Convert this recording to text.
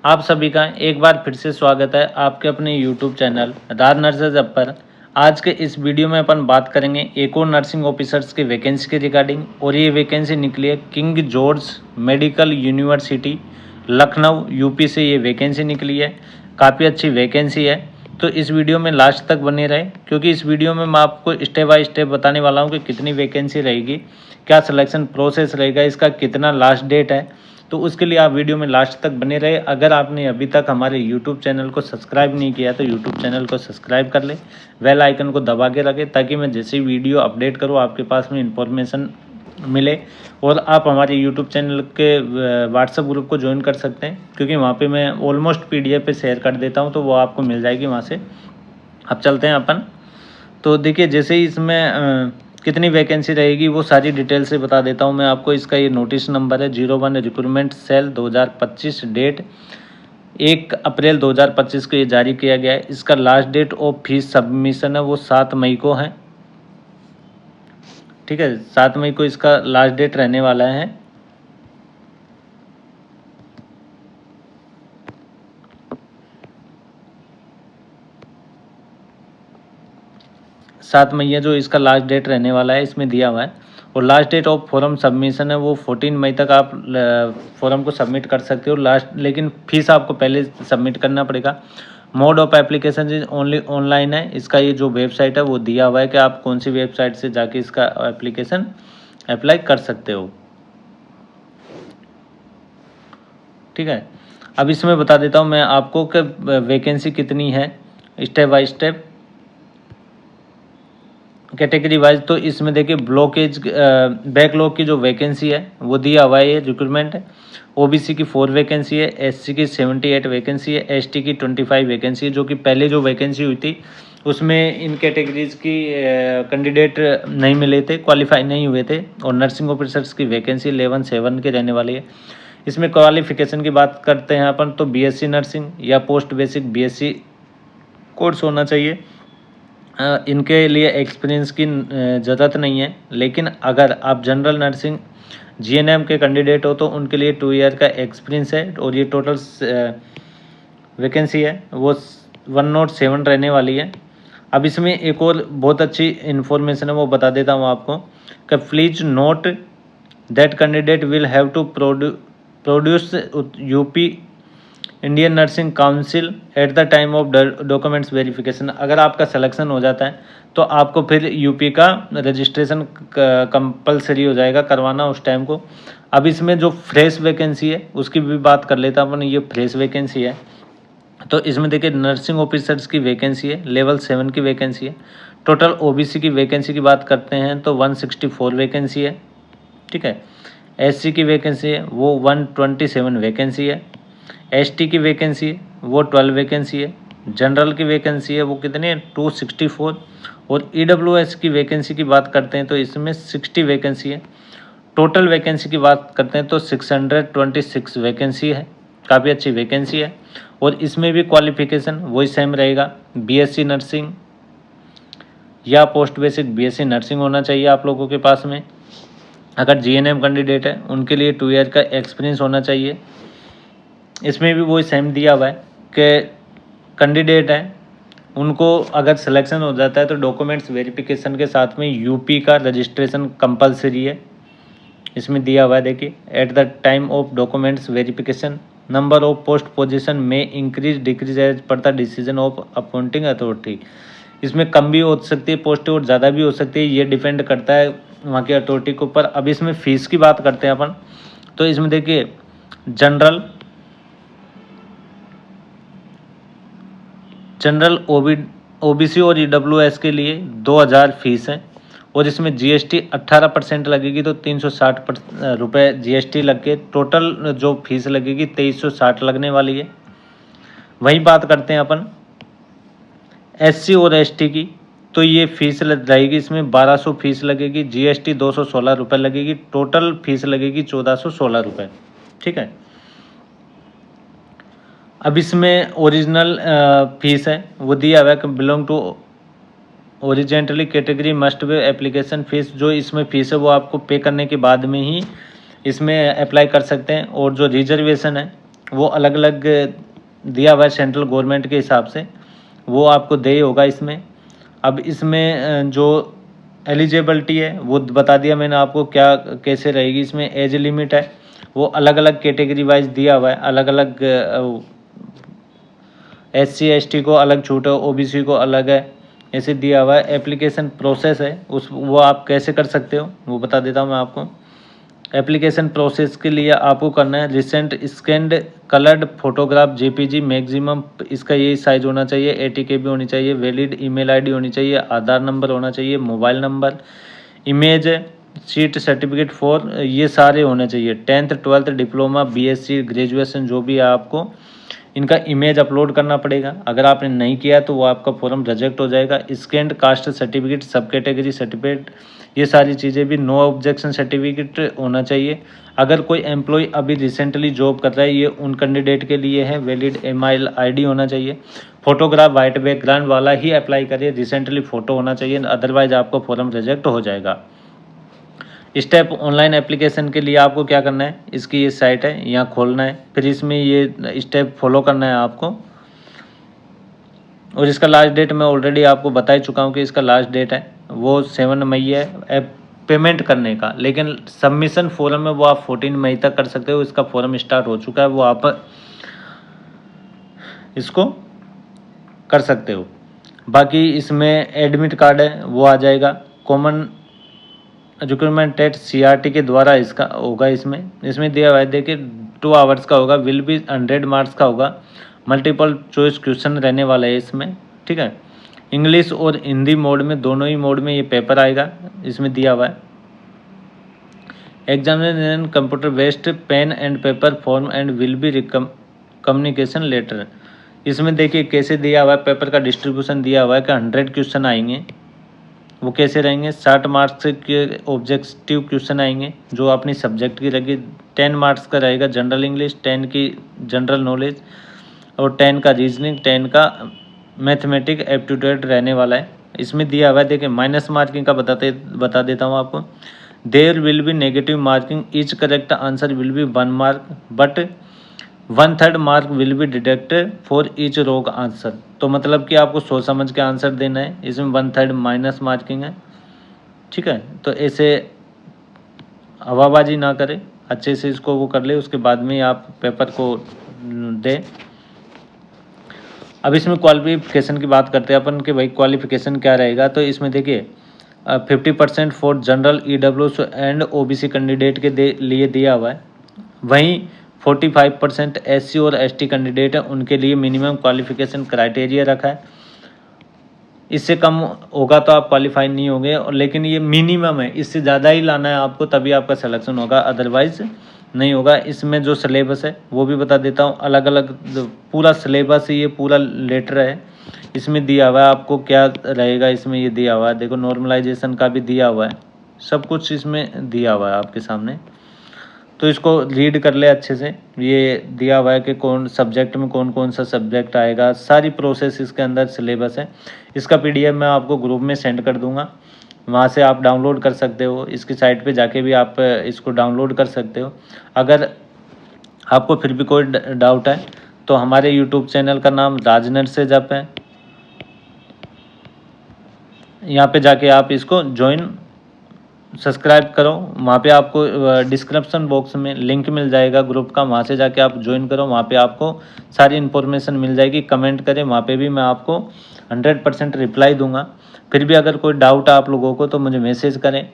आप सभी का एक बार फिर से स्वागत है आपके अपने YouTube चैनल राज नर्सेज ऐप पर। आज के इस वीडियो में अपन बात करेंगे एक और नर्सिंग ऑफिसर्स की वैकेंसी के रिगार्डिंग। और ये वैकेंसी निकली है king George medical university Lucknow UP से ये वैकेंसी निकली है। काफ़ी अच्छी वैकेंसी है, तो इस वीडियो में लास्ट तक बने रहे, क्योंकि इस वीडियो में मैं आपको स्टेप बाय स्टेप बताने वाला हूँ कि कितनी वैकेंसी रहेगी, क्या सिलेक्शन प्रोसेस रहेगा, इसका कितना लास्ट डेट है। तो उसके लिए आप वीडियो में लास्ट तक बने रहे। अगर आपने अभी तक हमारे यूट्यूब चैनल को सब्सक्राइब नहीं किया तो यूट्यूब चैनल को सब्सक्राइब कर ले, बेल आइकन को दबा के रखें, ताकि मैं जैसे ही वीडियो अपडेट करूँ आपके पास में इंफॉर्मेशन मिले। और आप हमारे यूट्यूब चैनल के व्हाट्सएप ग्रुप को ज्वाइन कर सकते हैं, क्योंकि वहाँ पे मैं ऑलमोस्ट PDF पे शेयर कर देता हूँ, तो वो आपको मिल जाएगी वहाँ से। अब चलते हैं अपन। तो देखिए, जैसे ही इसमें कितनी वैकेंसी रहेगी वो सारी डिटेल से बता देता हूँ मैं आपको। इसका ये नोटिस नंबर है 01 रिक्रूटमेंट सेल 2025, डेट 1 अप्रैल 2025 को ये जारी किया गया है। इसका last date of fee submission है वो 7 मई को है। ठीक है, 7 मई को इसका लास्ट डेट रहने वाला है। सात मई जो इसका लास्ट डेट रहने वाला है, इसमें दिया हुआ है। और last date of form submission है वो 14 मई तक आप फॉर्म को सबमिट कर सकते हो लास्ट, लेकिन फीस आपको पहले सबमिट करना पड़ेगा। Mode of application is only online है। इसका ये जो वेबसाइट है वो दिया हुआ है कि आप कौन सी वेबसाइट से जाके इसका एप्लीकेशन अप्लाई कर सकते हो। ठीक है, अब इसमें बता देता हूँ मैं आपको कि वैकेंसी कितनी है step by step category wise. तो इसमें देखिए, ब्लॉकेज बैकलॉग की जो वैकेंसी है वो दिया हुआ है, ये रिक्रूटमेंट है। OBC की 4 वैकेंसी है, SC की 78 वैकेंसी है, ST की 25 वैकेंसी है। जो कि पहले जो वैकेंसी हुई थी उसमें इन कैटेगरीज की कैंडिडेट नहीं मिले थे, क्वालिफाई नहीं हुए थे। और नर्सिंग ऑफिसर्स की वैकेंसी 11/7 के रहने वाली है। इसमें क्वालिफिकेशन की बात करते हैं अपन, तो BSc नर्सिंग या पोस्ट बेसिक BSc कोर्स होना चाहिए। इनके लिए एक्सपीरियंस की ज़रूरत नहीं है, लेकिन अगर आप जनरल नर्सिंग GNM के कैंडिडेट हो तो उनके लिए 2 ईयर का एक्सपीरियंस है। और ये टोटल वैकेंसी है वो 107 रहने वाली है। अब इसमें एक और बहुत अच्छी इन्फॉर्मेशन है वो बता देता हूँ आपको कि please note that candidate will have to produce UP Indian nursing council at the time of documents verification. अगर आपका सिलेक्शन हो जाता है तो आपको फिर UP का रजिस्ट्रेशन कंपलसरी हो जाएगा करवाना उस टाइम को। अब इसमें जो फ्रेश वैकेंसी है उसकी भी बात कर लेता अपन। ये फ्रेश वैकेंसी है, तो इसमें देखिए नर्सिंग ऑफिसर्स की वैकेंसी है, लेवल 7 की वैकेंसी है। टोटल OBC की वैकेंसी की बात करते हैं तो 164 वैकेंसी है। ठीक है, SC की वैकेंसी है वो 127 वैकेंसी है। ST की वैकेंसी है वो 12 वैकेंसी है। जनरल की वैकेंसी है वो कितनी है 264। और EWS की वैकेंसी की बात करते हैं तो इसमें 60 वैकेंसी है। टोटल वैकेंसी की बात करते हैं तो 626 वैकेंसी है। काफ़ी अच्छी वैकेंसी है। और इसमें भी क्वालिफिकेशन वही सेम रहेगा, BSc नर्सिंग या पोस्ट बेसिक BSc नर्सिंग होना चाहिए आप लोगों के पास में। अगर GNM कैंडिडेट है उनके लिए 2 ईयर का एक्सपीरियंस होना चाहिए। इसमें भी वही सेम दिया हुआ है कि कैंडिडेट है उनको अगर सिलेक्शन हो जाता है तो डॉक्यूमेंट्स वेरिफिकेशन के साथ में UP का रजिस्ट्रेशन कंपलसरी है। इसमें दिया हुआ है देखिए, at the time of documents verification number of post position में increase decrease as per the decision of appointing authority. इसमें कम भी हो सकती है पोस्ट और ज़्यादा भी हो सकती है, ये डिपेंड करता है वहाँ की अथॉरिटी के ऊपर। अब इसमें फ़ीस की बात करते हैं अपन, तो इसमें देखिए जनरल OBC और EWS के लिए 2000 फीस है। और इसमें GST 18% लगेगी, तो 360 रुपये GST लग के टोटल जो फीस लगेगी 2360 लगने वाली है। वहीं बात करते हैं अपन SC और ST की, तो ये फीस लग जाएगी, इसमें 1200 फीस लगेगी, GST 216 रुपये लगेगी, टोटल फीस लगेगी 1416 रुपये। ठीक है, अब इसमें ओरिजिनल फीस है वो दिया हुआ है कि belong to originally category must be application fees. जो इसमें फ़ीस है वो आपको पे करने के बाद में ही इसमें अप्लाई कर सकते हैं। और जो रिजर्वेशन है वो अलग अलग दिया हुआ है सेंट्रल गवर्नमेंट के हिसाब से, वो आपको दे होगा इसमें। अब इसमें जो एलिजिबिलिटी है वो बता दिया मैंने आपको क्या कैसे रहेगी। इसमें एज लिमिट है वो अलग अलग कैटेगरी वाइज दिया हुआ है, अलग अलग SC ST को अलग छूट है, OBC को अलग है, ऐसे दिया हुआ है। एप्लीकेशन प्रोसेस है उस वो आप कैसे कर सकते हो वो बता देता हूँ मैं आपको। एप्लीकेशन प्रोसेस के लिए आपको करना है recent scanned coloured photograph JPG maximum इसका यही साइज होना चाहिए, 80 KB होनी चाहिए, वैलिड ईमेल ID होनी चाहिए, आधार नंबर होना चाहिए, mobile number, image seat certificate for ये सारे होने चाहिए। 10th 12th diploma BSc graduation जो भी है आपको इनका इमेज अपलोड करना पड़ेगा। अगर आपने नहीं किया तो वो आपका फॉर्म रिजेक्ट हो जाएगा। स्कैंड कास्ट सर्टिफिकेट, सब कैटेगरी सर्टिफिकेट, ये सारी चीज़ें भी, नो ऑब्जेक्शन सर्टिफिकेट होना चाहिए। अगर कोई एम्प्लॉय अभी रिसेंटली जॉब कर रहा है ये उन कैंडिडेट के लिए है। वैलिड email ID होना चाहिए। फोटोग्राफ वाइट बैकग्राउंड वाला ही अप्लाई करिए, रिसेंटली फ़ोटो होना चाहिए, अदरवाइज आपका फॉर्म रिजेक्ट हो जाएगा। स्टेप ऑनलाइन एप्लीकेशन के लिए आपको क्या करना है, इसकी ये साइट है यहाँ खोलना है, फिर इसमें ये स्टेप फॉलो करना है आपको। और इसका लास्ट डेट मैं ऑलरेडी आपको बता ही चुका हूँ कि इसका लास्ट डेट है वो 7 मई है पेमेंट करने का, लेकिन सबमिशन फॉर्म में वो आप 14 मई तक कर सकते हो। इसका फॉर्म स्टार्ट हो चुका है, वो आप इसको कर सकते हो। बाकी इसमें एडमिट कार्ड है वो आ जाएगा। कॉमन रिक्रूटमेंट टेस्ट CRT के द्वारा इसका होगा। इसमें दिया हुआ है देखिए 2 आवर्स का होगा, विल भी 100 मार्क्स का होगा, मल्टीपल चॉइस क्वेश्चन रहने वाला है इसमें, ठीक है। इंग्लिश और हिंदी मोड में, दोनों ही मोड में ये पेपर आएगा, इसमें दिया हुआ है। Examination computer based, pen and paper form and will be communication letter. इसमें देखिए कैसे दिया हुआ है, पेपर का डिस्ट्रीब्यूशन दिया हुआ है कि 100 क्वेश्चन आएंगे। वो कैसे रहेंगे, 60 मार्क्स के ऑब्जेक्टिव क्वेश्चन आएंगे जो अपनी सब्जेक्ट की रहेगी। 10 मार्क्स का रहेगा जनरल इंग्लिश, 10 की जनरल नॉलेज और 10 का रीजनिंग, 10 का मैथमेटिक एप्टीट्यूड रहने वाला है। इसमें दिया हुआ है देखिए माइनस मार्किंग का बता देता हूँ आपको। There will be negative marking, each correct answer will be 1 mark but 1/3 mark will be deducted for each wrong answer. तो मतलब कि आपको सोच समझ के आंसर देना है, इसमें 1/3 माइनस मार्किंग है, ठीक है। तो ऐसे हवाबाजी ना करें, अच्छे से इसको वो कर ले, उसके बाद में आप पेपर को दें। अब इसमें क्वालिफिकेशन की बात करते हैं अपन कि भाई क्वालिफिकेशन क्या रहेगा। तो इसमें देखिए 50% for general EWS and OBC candidate के लिए दिया हुआ है। वहीं 45% SC और ST कैंडिडेट है उनके लिए मिनिमम क्वालिफिकेशन क्राइटेरिया रखा है। इससे कम होगा तो आप क्वालिफाई नहीं होंगे, और लेकिन ये मिनिमम है, इससे ज़्यादा ही लाना है आपको तभी आपका सिलेक्शन होगा, अदरवाइज नहीं होगा। इसमें जो सिलेबस है वो भी बता देता हूँ, अलग अलग पूरा सिलेबस ये पूरा लेटर है, इसमें दिया हुआ है आपको क्या रहेगा। इसमें ये दिया हुआ है देखो, नॉर्मलाइजेशन का भी दिया हुआ है, सब कुछ इसमें दिया हुआ है आपके सामने। तो इसको रीड कर ले अच्छे से। ये दिया हुआ है कि कौन सब्जेक्ट में कौन कौन सा सब्जेक्ट आएगा, सारी प्रोसेस इसके अंदर सिलेबस है। इसका PDF मैं आपको ग्रुप में सेंड कर दूंगा, वहाँ से आप डाउनलोड कर सकते हो। इसकी साइट पे जाके भी आप इसको डाउनलोड कर सकते हो। अगर आपको फिर भी कोई डाउट है तो हमारे YouTube चैनल का नाम राजनर से जप है, यहाँ पे जाके आप इसको ज्वाइन सब्सक्राइब करो। वहाँ पे आपको डिस्क्रिप्शन बॉक्स में लिंक मिल जाएगा ग्रुप का, वहाँ से जाके आप ज्वाइन करो, वहाँ पे आपको सारी इन्फॉर्मेशन मिल जाएगी। कमेंट करें, वहाँ पे भी मैं आपको 100% रिप्लाई दूंगा। फिर भी अगर कोई डाउट है आप लोगों को तो मुझे मैसेज करें।